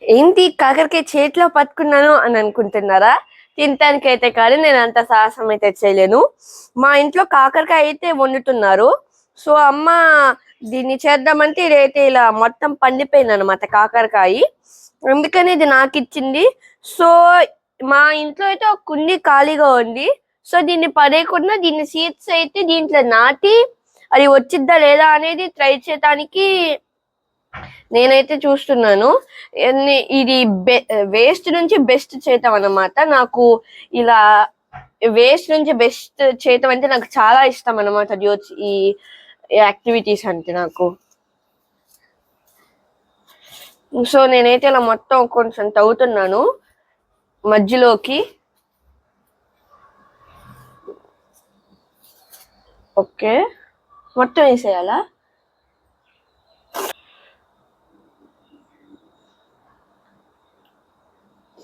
ఏంటి కాకరకాయ చేతిలో పట్టుకున్నాను అని అనుకుంటున్నారా? తినటానికైతే కాదు, నేను అంత సాహసం అయితే చేయలేను. మా ఇంట్లో కాకరకాయ అయితే వండుతున్నారు. సో అమ్మ దీన్ని చేద్దామంటే ఇదైతే ఇలా మొత్తం పండిపోయిందనమాట కాకరకాయ. అందుకని ఇది నాకు ఇచ్చింది. సో మా ఇంట్లో అయితే ఒక కుండి ఖాళీగా ఉంది. సో దీన్ని పడేయకుండా దీన్ని సీడ్స్ అయితే దీంట్లో నాటి అది వచ్చిద్దా లేదా అనేది ట్రై చేయడానికి నేనైతే చూస్తున్నాను. ఇది వేస్ట్ నుంచి బెస్ట్ చేయటం అన్నమాట. నాకు ఇలా వేస్ట్ నుంచి బెస్ట్ చేయటం అంటే నాకు చాలా ఇష్టం అన్నమాట. ఈ యాక్టివిటీస్ అంటే నాకు. సో నేనైతే ఇలా మొత్తం కొంచెం తవ్వుతున్నాను మధ్యలోకి. ఓకే, మొత్తం వేసేయాలా?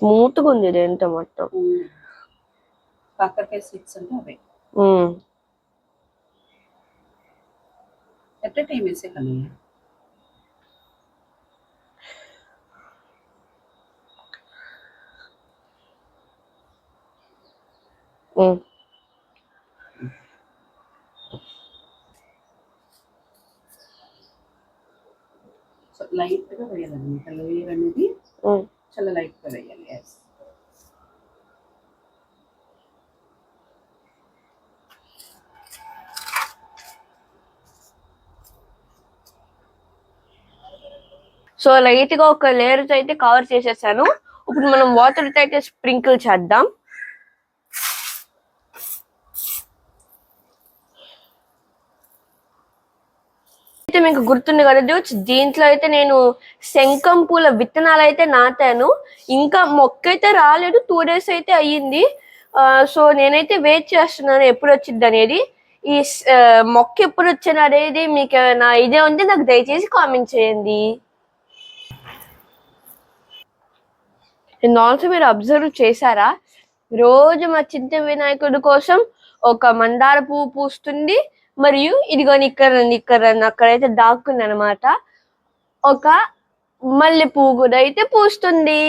స్మూత్గా ఉంది ఇదేంటో మొత్తం. కాకరకాయ సీడ్స్ అంటే అవే ఎట్ ఏ టైం వేసేయాలి. లైట్ గా వేయాలన్నమాట. లేయర్ అనేది చాలా లైట్ గా వేయాలి. సో లైట్ గా ఒక లేయర్ అయితే కవర్ చేసేసాను. ఇప్పుడు మనం వాటర్ అయితే స్ప్రింకిల్ చేద్దాం. అయితే మీకు గుర్తుంది కదా డ్యూట్స్, దీంట్లో అయితే నేను శంఖం పూల విత్తనాలు అయితే నాటాను. ఇంకా మొక్క అయితే రాలేదు, 2 days అయితే అయ్యింది. సో నేనైతే వెయిట్ చేస్తున్నాను ఎప్పుడు వచ్చింది అనేది. ఈ మొక్క ఎప్పుడు వచ్చింది అనేది మీకు ఏమైనా ఐడియా ఉంటే నాకు దయచేసి కామెంట్ చేయండి. అండ్ ఆల్సో మీరు అబ్జర్వ్ చేశారా, రోజు మా చింత వినాయకుడి కోసం ఒక మందార పువ్వు పూస్తుంది. మరియు ఇదిగో ఇక్కడ అక్కడైతే దాక్కుంది అనమాట ఒక మల్లె పువ్వు కూడా అయితే పూస్తుంది.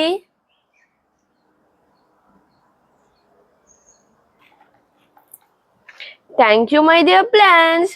Thank you my dear plants.